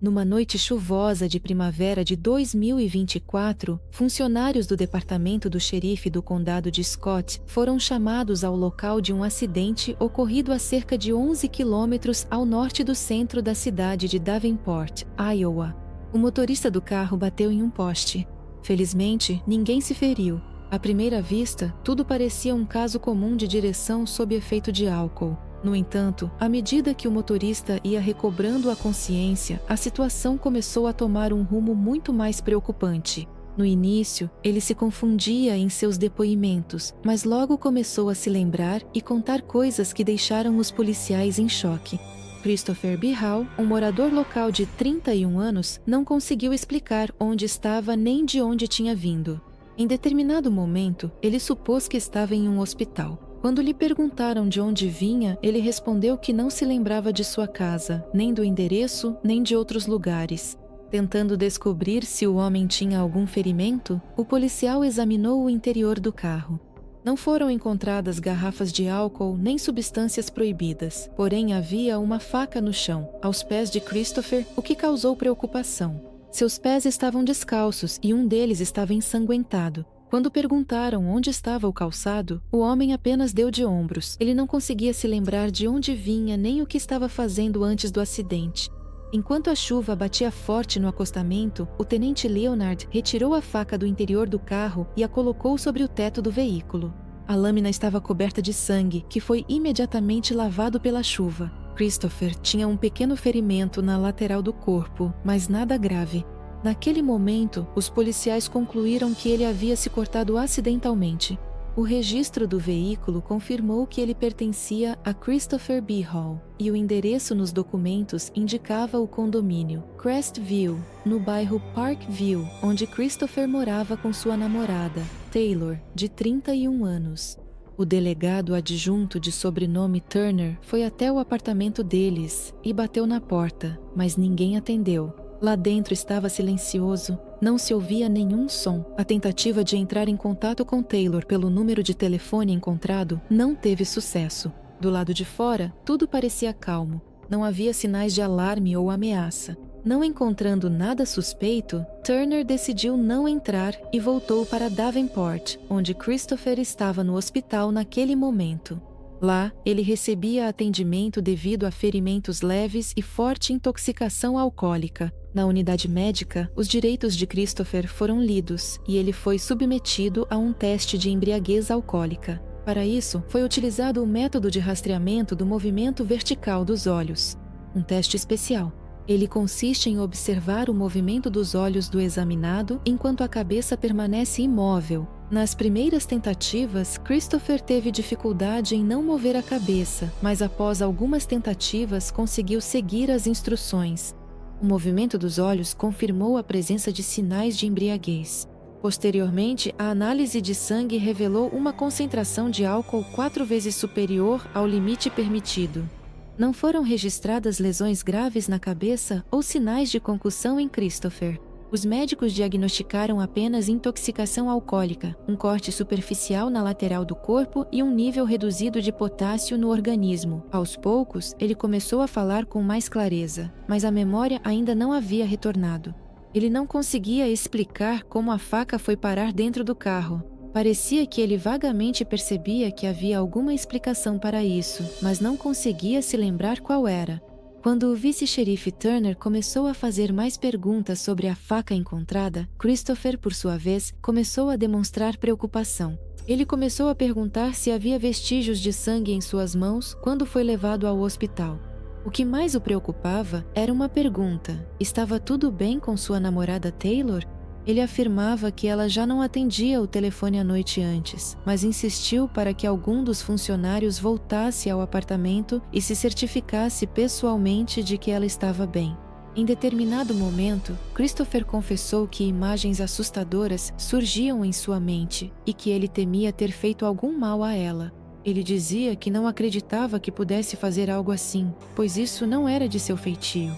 Numa noite chuvosa de primavera de 2024, funcionários do departamento do xerife do condado de Scott foram chamados ao local de um acidente ocorrido a cerca de 11 quilômetros ao norte do centro da cidade de Davenport, Iowa. O motorista do carro bateu em um poste. Felizmente, ninguém se feriu. À primeira vista, tudo parecia um caso comum de direção sob efeito de álcool. No entanto, à medida que o motorista ia recobrando a consciência, a situação começou a tomar um rumo muito mais preocupante. No início, ele se confundia em seus depoimentos, mas logo começou a se lembrar e contar coisas que deixaram os policiais em choque. Christopher B. Hall, um morador local de 31 anos, não conseguiu explicar onde estava nem de onde tinha vindo. Em determinado momento, ele supôs que estava em um hospital. Quando lhe perguntaram de onde vinha, ele respondeu que não se lembrava de sua casa, nem do endereço, nem de outros lugares. Tentando descobrir se o homem tinha algum ferimento, o policial examinou o interior do carro. Não foram encontradas garrafas de álcool nem substâncias proibidas, porém havia uma faca no chão, aos pés de Christopher, o que causou preocupação. Seus pés estavam descalços e um deles estava ensanguentado. Quando perguntaram onde estava o calçado, o homem apenas deu de ombros. Ele não conseguia se lembrar de onde vinha nem o que estava fazendo antes do acidente. Enquanto a chuva batia forte no acostamento, o tenente Leonard retirou a faca do interior do carro e a colocou sobre o teto do veículo. A lâmina estava coberta de sangue, que foi imediatamente lavado pela chuva. Christopher tinha um pequeno ferimento na lateral do corpo, mas nada grave. Naquele momento, os policiais concluíram que ele havia se cortado acidentalmente. O registro do veículo confirmou que ele pertencia a Christopher B. Hall, e o endereço nos documentos indicava o condomínio Crestview, no bairro Parkview, onde Christopher morava com sua namorada, Taylor, de 31 anos. O delegado adjunto de sobrenome Turner foi até o apartamento deles e bateu na porta, mas ninguém atendeu. Lá dentro estava silencioso, não se ouvia nenhum som. A tentativa de entrar em contato com Taylor pelo número de telefone encontrado não teve sucesso. Do lado de fora, tudo parecia calmo. Não havia sinais de alarme ou ameaça. Não encontrando nada suspeito, Turner decidiu não entrar e voltou para Davenport, onde Christopher estava no hospital naquele momento. Lá, ele recebia atendimento devido a ferimentos leves e forte intoxicação alcoólica. Na unidade médica, os direitos de Christopher foram lidos e ele foi submetido a um teste de embriaguez alcoólica. Para isso, foi utilizado o método de rastreamento do movimento vertical dos olhos, um teste especial. Ele consiste em observar o movimento dos olhos do examinado enquanto a cabeça permanece imóvel. Nas primeiras tentativas, Christopher teve dificuldade em não mover a cabeça, mas após algumas tentativas conseguiu seguir as instruções. O movimento dos olhos confirmou a presença de sinais de embriaguez. Posteriormente, a análise de sangue revelou uma concentração de álcool 4 vezes superior ao limite permitido. Não foram registradas lesões graves na cabeça ou sinais de concussão em Christopher. Os médicos diagnosticaram apenas intoxicação alcoólica, um corte superficial na lateral do corpo e um nível reduzido de potássio no organismo. Aos poucos, ele começou a falar com mais clareza, mas a memória ainda não havia retornado. Ele não conseguia explicar como a faca foi parar dentro do carro. Parecia que ele vagamente percebia que havia alguma explicação para isso, mas não conseguia se lembrar qual era. Quando o vice-xerife Turner começou a fazer mais perguntas sobre a faca encontrada, Christopher, por sua vez, começou a demonstrar preocupação. Ele começou a perguntar se havia vestígios de sangue em suas mãos quando foi levado ao hospital. O que mais o preocupava era uma pergunta: estava tudo bem com sua namorada Taylor? Ele afirmava que ela já não atendia o telefone a noite antes, mas insistiu para que algum dos funcionários voltasse ao apartamento e se certificasse pessoalmente de que ela estava bem. Em determinado momento, Christopher confessou que imagens assustadoras surgiam em sua mente e que ele temia ter feito algum mal a ela. Ele dizia que não acreditava que pudesse fazer algo assim, pois isso não era de seu feitio.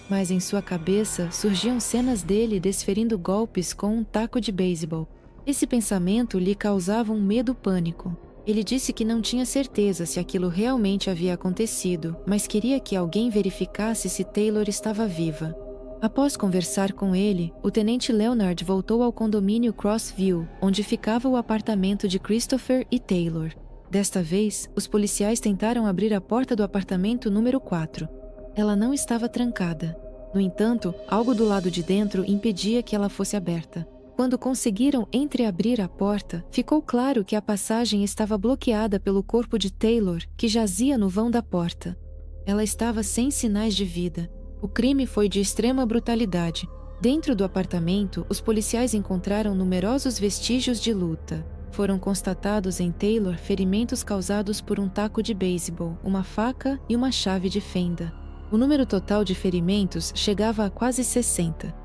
Mas em sua cabeça surgiam cenas dele desferindo golpes com um taco de beisebol. Esse pensamento lhe causava um medo pânico. Ele disse que não tinha certeza se aquilo realmente havia acontecido, mas queria que alguém verificasse se Taylor estava viva. Após conversar com ele, o tenente Leonard voltou ao condomínio Crossview, onde ficava o apartamento de Christopher e Taylor. Desta vez, os policiais tentaram abrir a porta do apartamento número 4. Ela não estava trancada. No entanto, algo do lado de dentro impedia que ela fosse aberta. Quando conseguiram entreabrir a porta, ficou claro que a passagem estava bloqueada pelo corpo de Taylor, que jazia no vão da porta. Ela estava sem sinais de vida. O crime foi de extrema brutalidade. Dentro do apartamento, os policiais encontraram numerosos vestígios de luta. Foram constatados em Taylor ferimentos causados por um taco de beisebol, uma faca e uma chave de fenda. O número total de ferimentos chegava a quase 60.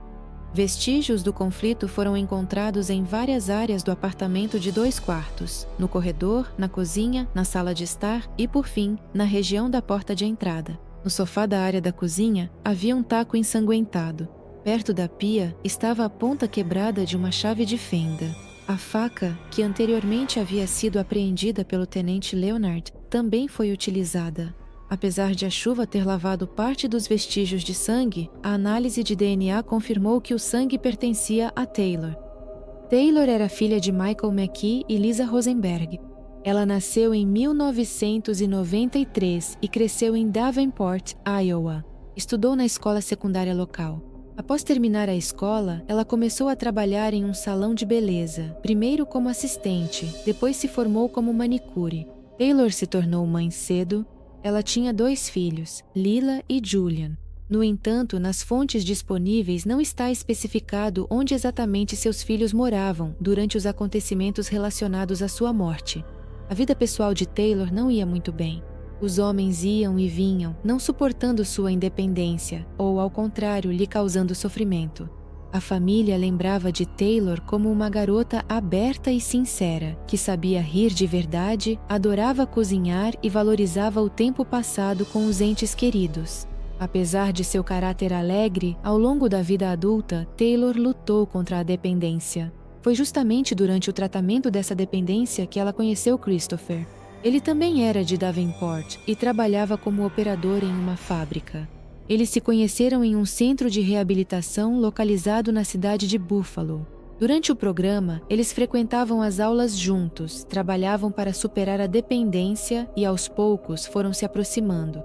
Vestígios do conflito foram encontrados em várias áreas do apartamento de 2 quartos, no corredor, na cozinha, na sala de estar e, por fim, na região da porta de entrada. No sofá da área da cozinha, havia um taco ensanguentado. Perto da pia estava a ponta quebrada de uma chave de fenda. A faca, que anteriormente havia sido apreendida pelo tenente Leonard, também foi utilizada. Apesar de a chuva ter lavado parte dos vestígios de sangue, a análise de DNA confirmou que o sangue pertencia a Taylor. Taylor era filha de Michael McKee e Lisa Rosenberg. Ela nasceu em 1993 e cresceu em Davenport, Iowa. Estudou na escola secundária local. Após terminar a escola, ela começou a trabalhar em um salão de beleza, primeiro como assistente, depois se formou como manicure. Taylor se tornou mãe cedo. Ela tinha 2 filhos, Lila e Julian. No entanto, nas fontes disponíveis não está especificado onde exatamente seus filhos moravam durante os acontecimentos relacionados à sua morte. A vida pessoal de Taylor não ia muito bem. Os homens iam e vinham, não suportando sua independência, ou, ao contrário, lhe causando sofrimento. A família lembrava de Taylor como uma garota aberta e sincera, que sabia rir de verdade, adorava cozinhar e valorizava o tempo passado com os entes queridos. Apesar de seu caráter alegre, ao longo da vida adulta, Taylor lutou contra a dependência. Foi justamente durante o tratamento dessa dependência que ela conheceu Christopher. Ele também era de Davenport e trabalhava como operador em uma fábrica. Eles se conheceram em um centro de reabilitação localizado na cidade de Buffalo. Durante o programa, eles frequentavam as aulas juntos, trabalhavam para superar a dependência e, aos poucos, foram se aproximando.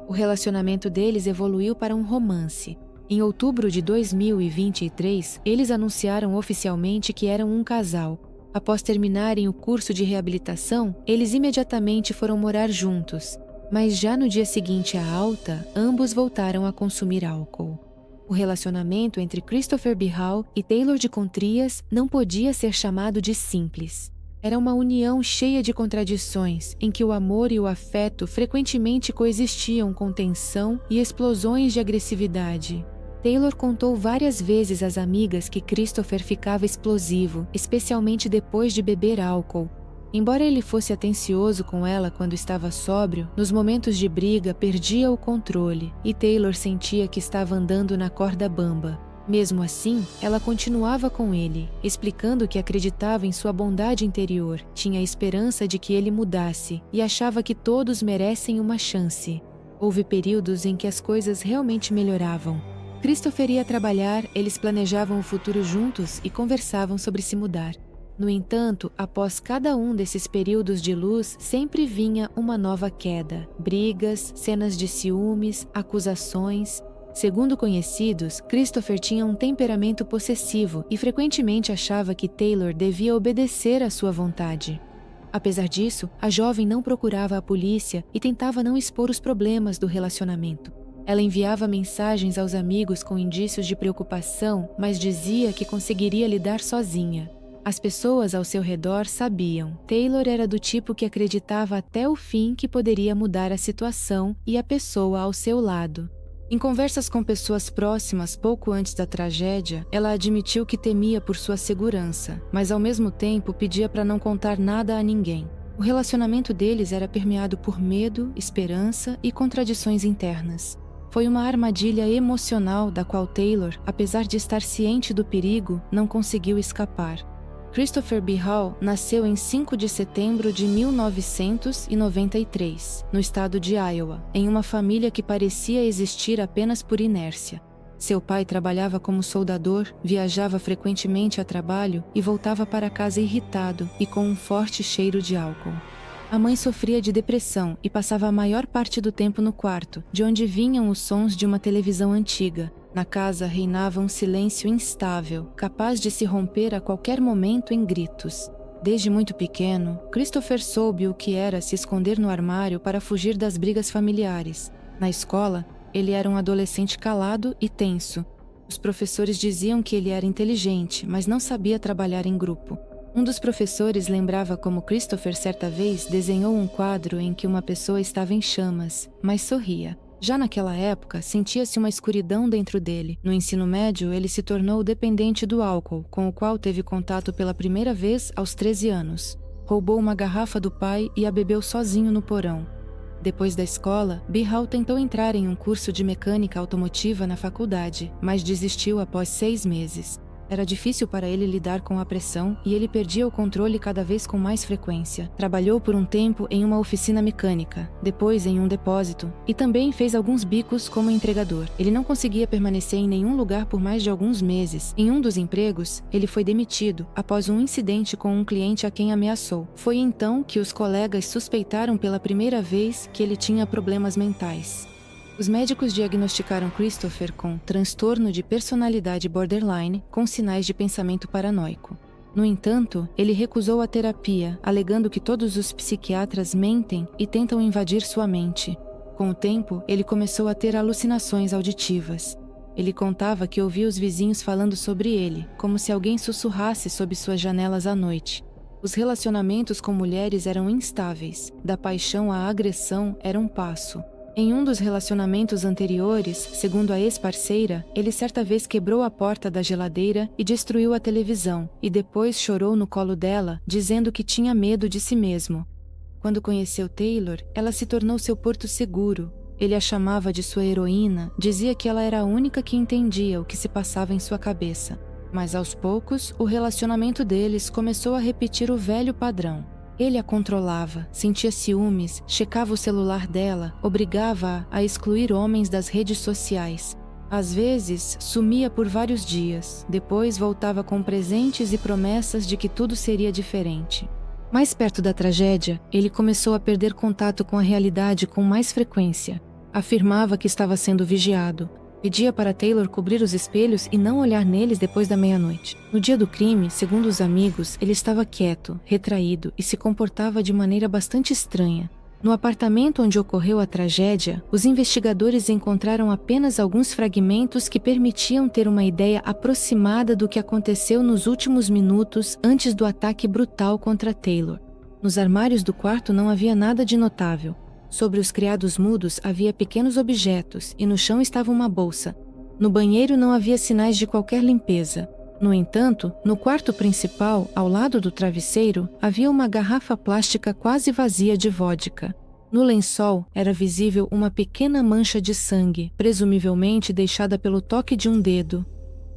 O relacionamento deles evoluiu para um romance. Em outubro de 2023, eles anunciaram oficialmente que eram um casal. Após terminarem o curso de reabilitação, eles imediatamente foram morar juntos. Mas já no dia seguinte à alta, ambos voltaram a consumir álcool. O relacionamento entre Christopher B. Hall e Taylor de Contrias não podia ser chamado de simples. Era uma união cheia de contradições, em que o amor e o afeto frequentemente coexistiam com tensão e explosões de agressividade. Taylor contou várias vezes às amigas que Christopher ficava explosivo, especialmente depois de beber álcool. Embora ele fosse atencioso com ela quando estava sóbrio, nos momentos de briga perdia o controle e Taylor sentia que estava andando na corda bamba. Mesmo assim, ela continuava com ele, explicando que acreditava em sua bondade interior, tinha esperança de que ele mudasse e achava que todos merecem uma chance. Houve períodos em que as coisas realmente melhoravam. Christopher ia trabalhar, eles planejavam o futuro juntos e conversavam sobre se mudar. No entanto, após cada um desses períodos de luz, sempre vinha uma nova queda. Brigas, cenas de ciúmes, acusações. Segundo conhecidos, Christopher tinha um temperamento possessivo e frequentemente achava que Taylor devia obedecer à sua vontade. Apesar disso, a jovem não procurava a polícia e tentava não expor os problemas do relacionamento. Ela enviava mensagens aos amigos com indícios de preocupação, mas dizia que conseguiria lidar sozinha. As pessoas ao seu redor sabiam. Taylor era do tipo que acreditava até o fim que poderia mudar a situação e a pessoa ao seu lado. Em conversas com pessoas próximas pouco antes da tragédia, ela admitiu que temia por sua segurança, mas ao mesmo tempo pedia para não contar nada a ninguém. O relacionamento deles era permeado por medo, esperança e contradições internas. Foi uma armadilha emocional da qual Taylor, apesar de estar ciente do perigo, não conseguiu escapar. Christopher B. Hall nasceu em 5 de setembro de 1993, no estado de Iowa, em uma família que parecia existir apenas por inércia. Seu pai trabalhava como soldador, viajava frequentemente a trabalho e voltava para casa irritado e com um forte cheiro de álcool. A mãe sofria de depressão e passava a maior parte do tempo no quarto, de onde vinham os sons de uma televisão antiga. Na casa reinava um silêncio instável, capaz de se romper a qualquer momento em gritos. Desde muito pequeno, Christopher soube o que era se esconder no armário para fugir das brigas familiares. Na escola, ele era um adolescente calado e tenso. Os professores diziam que ele era inteligente, mas não sabia trabalhar em grupo. Um dos professores lembrava como Christopher certa vez desenhou um quadro em que uma pessoa estava em chamas, mas sorria. Já naquela época, sentia-se uma escuridão dentro dele. No ensino médio, ele se tornou dependente do álcool, com o qual teve contato pela primeira vez aos 13 anos. Roubou uma garrafa do pai e a bebeu sozinho no porão. Depois da escola, Bihal tentou entrar em um curso de mecânica automotiva na faculdade, mas desistiu após 6 meses. Era difícil para ele lidar com a pressão e ele perdia o controle cada vez com mais frequência. Trabalhou por um tempo em uma oficina mecânica, depois em um depósito, e também fez alguns bicos como entregador. Ele não conseguia permanecer em nenhum lugar por mais de alguns meses. Em um dos empregos, ele foi demitido após um incidente com um cliente a quem ameaçou. Foi então que os colegas suspeitaram pela primeira vez que ele tinha problemas mentais. Os médicos diagnosticaram Christopher com transtorno de personalidade borderline com sinais de pensamento paranoico. No entanto, ele recusou a terapia, alegando que todos os psiquiatras mentem e tentam invadir sua mente. Com o tempo, ele começou a ter alucinações auditivas. Ele contava que ouvia os vizinhos falando sobre ele, como se alguém sussurrasse sob suas janelas à noite. Os relacionamentos com mulheres eram instáveis. Da paixão à agressão era um passo. Em um dos relacionamentos anteriores, segundo a ex-parceira, ele certa vez quebrou a porta da geladeira e destruiu a televisão, e depois chorou no colo dela, dizendo que tinha medo de si mesmo. Quando conheceu Taylor, ela se tornou seu porto seguro. Ele a chamava de sua heroína, dizia que ela era a única que entendia o que se passava em sua cabeça. Mas aos poucos, o relacionamento deles começou a repetir o velho padrão. Ele a controlava, sentia ciúmes, checava o celular dela, obrigava-a a excluir homens das redes sociais. Às vezes, sumia por vários dias, depois voltava com presentes e promessas de que tudo seria diferente. Mais perto da tragédia, ele começou a perder contato com a realidade com mais frequência. Afirmava que estava sendo vigiado. Pedia para Taylor cobrir os espelhos e não olhar neles depois da meia-noite. No dia do crime, segundo os amigos, ele estava quieto, retraído e se comportava de maneira bastante estranha. No apartamento onde ocorreu a tragédia, os investigadores encontraram apenas alguns fragmentos que permitiam ter uma ideia aproximada do que aconteceu nos últimos minutos antes do ataque brutal contra Taylor. Nos armários do quarto não havia nada de notável. Sobre os criados mudos havia pequenos objetos e no chão estava uma bolsa. No banheiro não havia sinais de qualquer limpeza. No entanto, no quarto principal, ao lado do travesseiro, havia uma garrafa plástica quase vazia de vodka. No lençol era visível uma pequena mancha de sangue, presumivelmente deixada pelo toque de um dedo.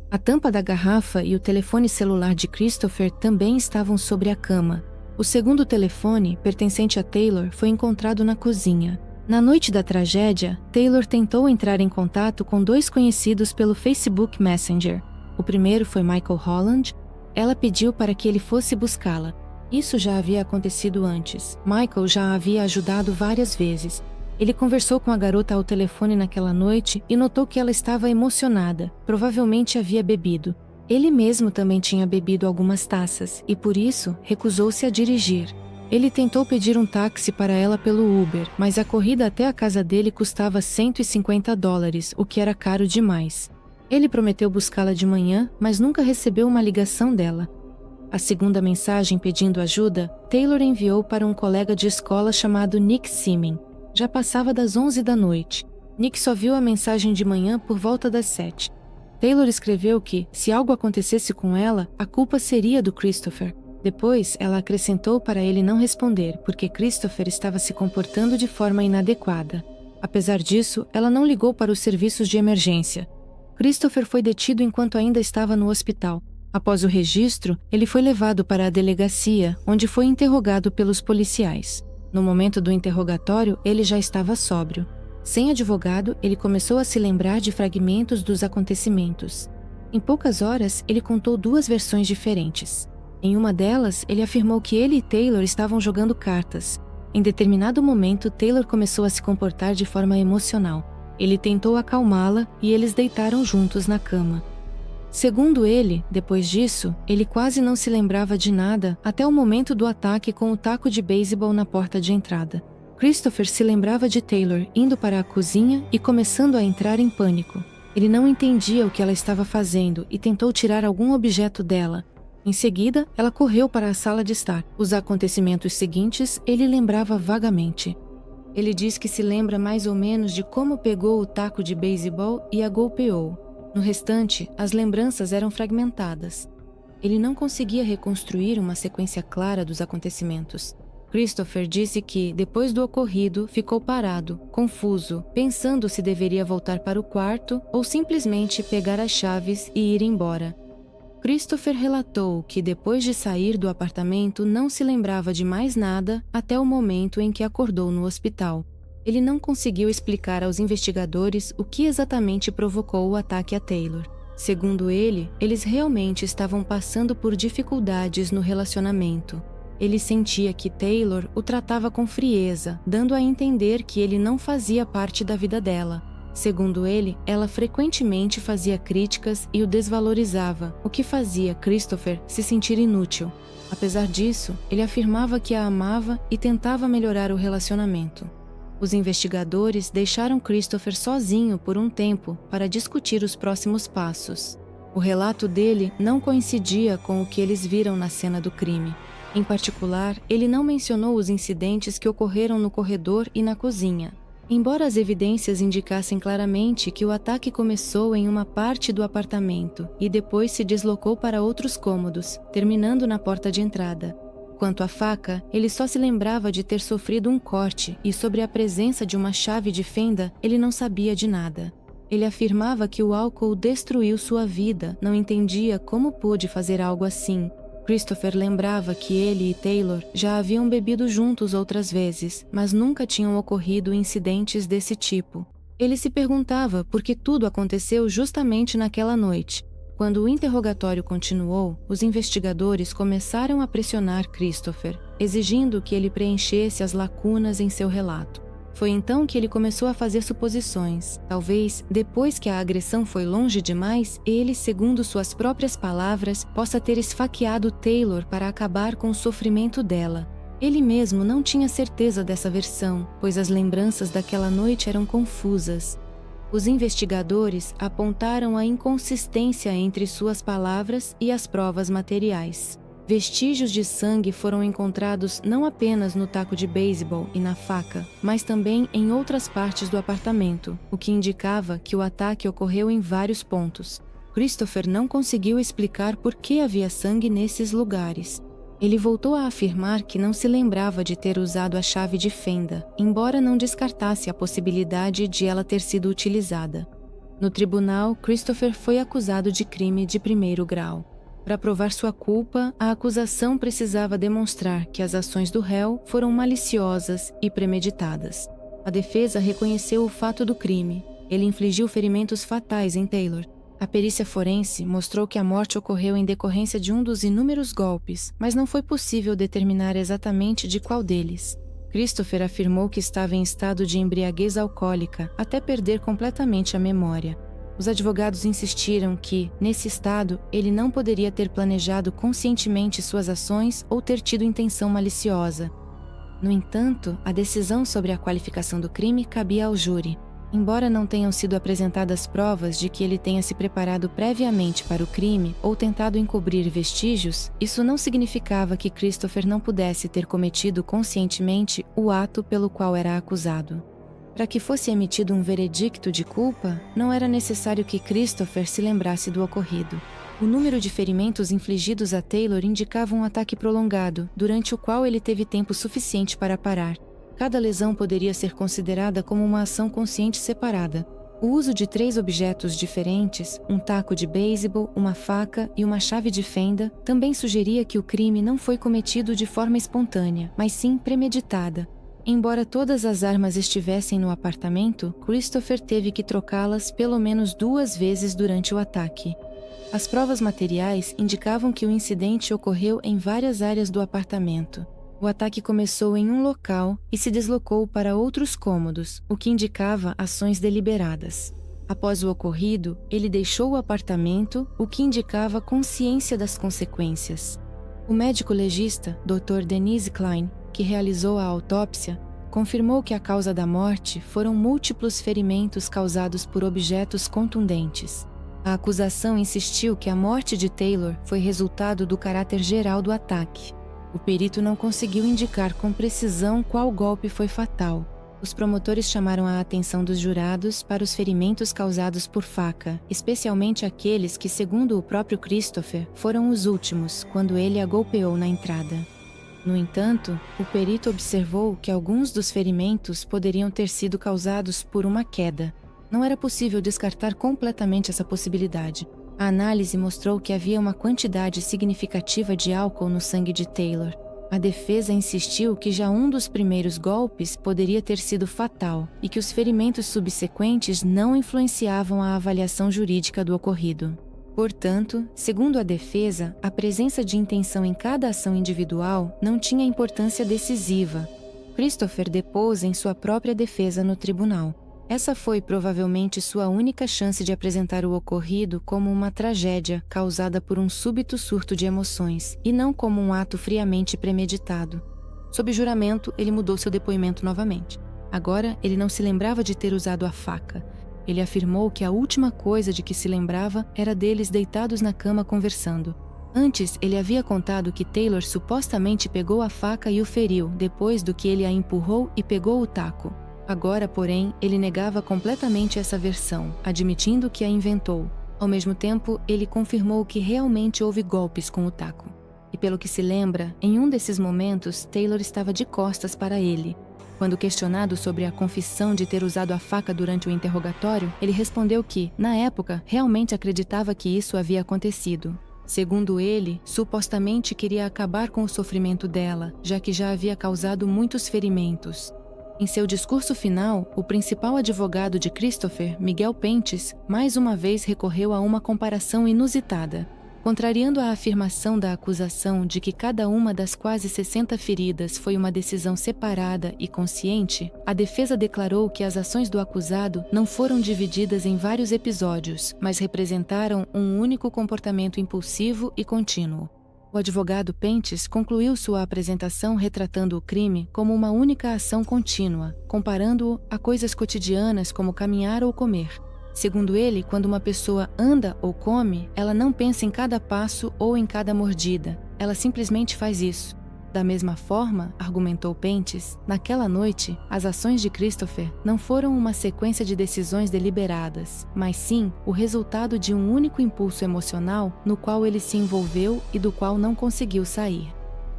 A tampa da garrafa e o telefone celular de Christopher também estavam sobre a cama. O segundo telefone, pertencente a Taylor, foi encontrado na cozinha. Na noite da tragédia, Taylor tentou entrar em contato com 2 conhecidos pelo Facebook Messenger. O primeiro foi Michael Holland. Ela pediu para que ele fosse buscá-la. Isso já havia acontecido antes. Michael já a havia ajudado várias vezes. Ele conversou com a garota ao telefone naquela noite e notou que ela estava emocionada. Provavelmente havia bebido. Ele mesmo também tinha bebido algumas taças e, por isso, recusou-se a dirigir. Ele tentou pedir um táxi para ela pelo Uber, mas a corrida até a casa dele custava $150, o que era caro demais. Ele prometeu buscá-la de manhã, mas nunca recebeu uma ligação dela. A segunda mensagem pedindo ajuda, Taylor enviou para um colega de escola chamado Nick Seaman. Já passava das 11 da noite. Nick só viu a mensagem de manhã por volta das 7. Taylor escreveu que, se algo acontecesse com ela, a culpa seria do Christopher. Depois, ela acrescentou para ele não responder, porque Christopher estava se comportando de forma inadequada. Apesar disso, ela não ligou para os serviços de emergência. Christopher foi detido enquanto ainda estava no hospital. Após o registro, ele foi levado para a delegacia, onde foi interrogado pelos policiais. No momento do interrogatório, ele já estava sóbrio. Sem advogado, ele começou a se lembrar de fragmentos dos acontecimentos. Em poucas horas, ele contou 2 versões diferentes. Em uma delas, ele afirmou que ele e Taylor estavam jogando cartas. Em determinado momento, Taylor começou a se comportar de forma emocional. Ele tentou acalmá-la e eles deitaram juntos na cama. Segundo ele, depois disso, ele quase não se lembrava de nada até o momento do ataque com o taco de beisebol na porta de entrada. Christopher se lembrava de Taylor indo para a cozinha e começando a entrar em pânico. Ele não entendia o que ela estava fazendo e tentou tirar algum objeto dela. Em seguida, ela correu para a sala de estar. Os acontecimentos seguintes ele lembrava vagamente. Ele diz que se lembra mais ou menos de como pegou o taco de beisebol e a golpeou. No restante, as lembranças eram fragmentadas. Ele não conseguia reconstruir uma sequência clara dos acontecimentos. Christopher disse que, depois do ocorrido, ficou parado, confuso, pensando se deveria voltar para o quarto ou simplesmente pegar as chaves e ir embora. Christopher relatou que, depois de sair do apartamento, não se lembrava de mais nada até o momento em que acordou no hospital. Ele não conseguiu explicar aos investigadores o que exatamente provocou o ataque a Taylor. Segundo ele, eles realmente estavam passando por dificuldades no relacionamento. Ele sentia que Taylor o tratava com frieza, dando a entender que ele não fazia parte da vida dela. Segundo ele, ela frequentemente fazia críticas e o desvalorizava, o que fazia Christopher se sentir inútil. Apesar disso, ele afirmava que a amava e tentava melhorar o relacionamento. Os investigadores deixaram Christopher sozinho por um tempo para discutir os próximos passos. O relato dele não coincidia com o que eles viram na cena do crime. Em particular, ele não mencionou os incidentes que ocorreram no corredor e na cozinha. Embora as evidências indicassem claramente que o ataque começou em uma parte do apartamento e depois se deslocou para outros cômodos, terminando na porta de entrada. Quanto à faca, ele só se lembrava de ter sofrido um corte e sobre a presença de uma chave de fenda, ele não sabia de nada. Ele afirmava que o álcool destruiu sua vida, não entendia como pôde fazer algo assim. Christopher lembrava que ele e Taylor já haviam bebido juntos outras vezes, mas nunca tinham ocorrido incidentes desse tipo. Ele se perguntava por que tudo aconteceu justamente naquela noite. Quando o interrogatório continuou, os investigadores começaram a pressionar Christopher, exigindo que ele preenchesse as lacunas em seu relato. Foi então que ele começou a fazer suposições. Talvez, depois que a agressão foi longe demais, ele, segundo suas próprias palavras, possa ter esfaqueado Taylor para acabar com o sofrimento dela. Ele mesmo não tinha certeza dessa versão, pois as lembranças daquela noite eram confusas. Os investigadores apontaram a inconsistência entre suas palavras e as provas materiais. Vestígios de sangue foram encontrados não apenas no taco de beisebol e na faca, mas também em outras partes do apartamento, o que indicava que o ataque ocorreu em vários pontos. Christopher não conseguiu explicar por que havia sangue nesses lugares. Ele voltou a afirmar que não se lembrava de ter usado a chave de fenda, embora não descartasse a possibilidade de ela ter sido utilizada. No tribunal, Christopher foi acusado de crime de primeiro grau. Para provar sua culpa, a acusação precisava demonstrar que as ações do réu foram maliciosas e premeditadas. A defesa reconheceu o fato do crime. Ele infligiu ferimentos fatais em Taylor. A perícia forense mostrou que a morte ocorreu em decorrência de um dos inúmeros golpes, mas não foi possível determinar exatamente de qual deles. Christopher afirmou que estava em estado de embriaguez alcoólica até perder completamente a memória. Os advogados insistiram que, nesse estado, ele não poderia ter planejado conscientemente suas ações ou ter tido intenção maliciosa. No entanto, a decisão sobre a qualificação do crime cabia ao júri. Embora não tenham sido apresentadas provas de que ele tenha se preparado previamente para o crime ou tentado encobrir vestígios, isso não significava que Christopher não pudesse ter cometido conscientemente o ato pelo qual era acusado. Para que fosse emitido um veredicto de culpa, não era necessário que Christopher se lembrasse do ocorrido. O número de ferimentos infligidos a Taylor indicava um ataque prolongado, durante o qual ele teve tempo suficiente para parar. Cada lesão poderia ser considerada como uma ação consciente separada. O uso de 3 objetos diferentes, um taco de beisebol, uma faca e uma chave de fenda, também sugeria que o crime não foi cometido de forma espontânea, mas sim premeditada. Embora todas as armas estivessem no apartamento, Christopher teve que trocá-las pelo menos 2 vezes durante o ataque. As provas materiais indicavam que o incidente ocorreu em várias áreas do apartamento. O ataque começou em um local e se deslocou para outros cômodos, o que indicava ações deliberadas. Após o ocorrido, ele deixou o apartamento, o que indicava consciência das consequências. O médico legista, Dr. Denise Klein, que realizou a autópsia, confirmou que a causa da morte foram múltiplos ferimentos causados por objetos contundentes. A acusação insistiu que a morte de Taylor foi resultado do caráter geral do ataque. O perito não conseguiu indicar com precisão qual golpe foi fatal. Os promotores chamaram a atenção dos jurados para os ferimentos causados por faca, especialmente aqueles que, segundo o próprio Christopher, foram os últimos, quando ele a golpeou na entrada. No entanto, o perito observou que alguns dos ferimentos poderiam ter sido causados por uma queda. Não era possível descartar completamente essa possibilidade. A análise mostrou que havia uma quantidade significativa de álcool no sangue de Taylor. A defesa insistiu que já um dos primeiros golpes poderia ter sido fatal e que os ferimentos subsequentes não influenciavam a avaliação jurídica do ocorrido. Portanto, segundo a defesa, a presença de intenção em cada ação individual não tinha importância decisiva. Christopher depôs em sua própria defesa no tribunal. Essa foi provavelmente sua única chance de apresentar o ocorrido como uma tragédia causada por um súbito surto de emoções, e não como um ato friamente premeditado. Sob juramento, ele mudou seu depoimento novamente. Agora, ele não se lembrava de ter usado a faca. Ele afirmou que a última coisa de que se lembrava era deles deitados na cama conversando. Antes, ele havia contado que Taylor supostamente pegou a faca e o feriu, depois do que ele a empurrou e pegou o taco. Agora, porém, ele negava completamente essa versão, admitindo que a inventou. Ao mesmo tempo, ele confirmou que realmente houve golpes com o taco. E pelo que se lembra, em um desses momentos, Taylor estava de costas para ele. Quando questionado sobre a confissão de ter usado a faca durante o interrogatório, ele respondeu que, na época, realmente acreditava que isso havia acontecido. Segundo ele, supostamente queria acabar com o sofrimento dela, já que já havia causado muitos ferimentos. Em seu discurso final, o principal advogado de Christopher, Miguel Pentes, mais uma vez recorreu a uma comparação inusitada. Contrariando a afirmação da acusação de que cada uma das quase 60 feridas foi uma decisão separada e consciente, a defesa declarou que as ações do acusado não foram divididas em vários episódios, mas representaram um único comportamento impulsivo e contínuo. O advogado Pentes concluiu sua apresentação retratando o crime como uma única ação contínua, comparando-o a coisas cotidianas como caminhar ou comer. Segundo ele, quando uma pessoa anda ou come, ela não pensa em cada passo ou em cada mordida, ela simplesmente faz isso. Da mesma forma, argumentou Pentes, naquela noite, as ações de Christopher não foram uma sequência de decisões deliberadas, mas sim o resultado de um único impulso emocional no qual ele se envolveu e do qual não conseguiu sair.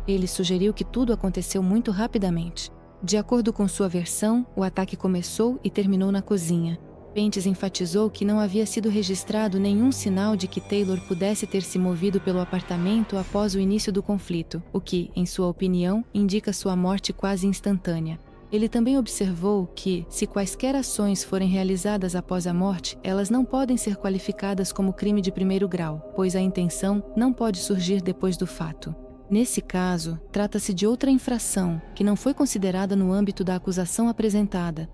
Ele sugeriu que tudo aconteceu muito rapidamente. De acordo com sua versão, o ataque começou e terminou na cozinha. Pentes enfatizou que não havia sido registrado nenhum sinal de que Taylor pudesse ter se movido pelo apartamento após o início do conflito, o que, em sua opinião, indica sua morte quase instantânea. Ele também observou que, se quaisquer ações forem realizadas após a morte, elas não podem ser qualificadas como crime de primeiro grau, pois a intenção não pode surgir depois do fato. Nesse caso, trata-se de outra infração, que não foi considerada no âmbito da acusação apresentada.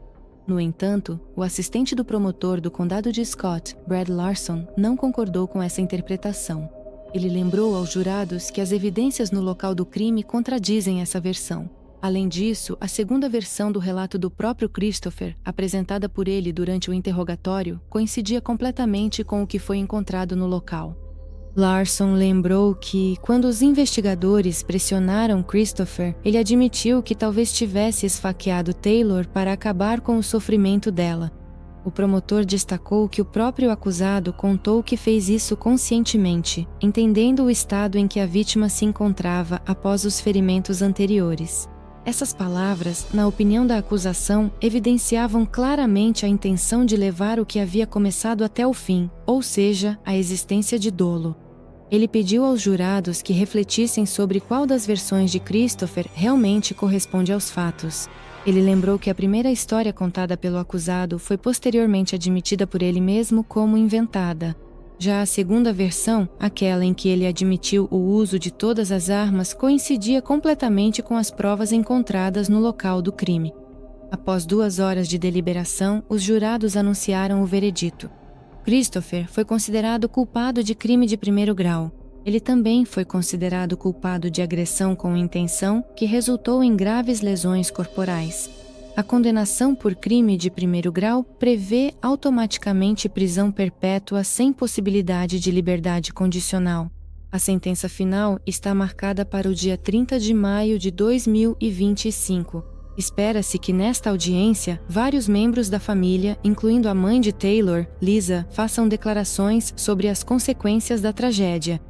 No entanto, o assistente do promotor do condado de Scott, Brad Larson, não concordou com essa interpretação. Ele lembrou aos jurados que as evidências no local do crime contradizem essa versão. Além disso, a segunda versão do relato do próprio Christopher, apresentada por ele durante o interrogatório, coincidia completamente com o que foi encontrado no local. Larson lembrou que, quando os investigadores pressionaram Christopher, ele admitiu que talvez tivesse esfaqueado Taylor para acabar com o sofrimento dela. O promotor destacou que o próprio acusado contou que fez isso conscientemente, entendendo o estado em que a vítima se encontrava após os ferimentos anteriores. Essas palavras, na opinião da acusação, evidenciavam claramente a intenção de levar o que havia começado até o fim, ou seja, a existência de dolo. Ele pediu aos jurados que refletissem sobre qual das versões de Christopher realmente corresponde aos fatos. Ele lembrou que a primeira história contada pelo acusado foi posteriormente admitida por ele mesmo como inventada. Já a segunda versão, aquela em que ele admitiu o uso de todas as armas, coincidia completamente com as provas encontradas no local do crime. Após 2 horas de deliberação, os jurados anunciaram o veredito. Christopher foi considerado culpado de crime de primeiro grau. Ele também foi considerado culpado de agressão com intenção, que resultou em graves lesões corporais. A condenação por crime de primeiro grau prevê automaticamente prisão perpétua sem possibilidade de liberdade condicional. A sentença final está marcada para o dia 30 de maio de 2025. Espera-se que nesta audiência, vários membros da família, incluindo a mãe de Taylor, Lisa, façam declarações sobre as consequências da tragédia,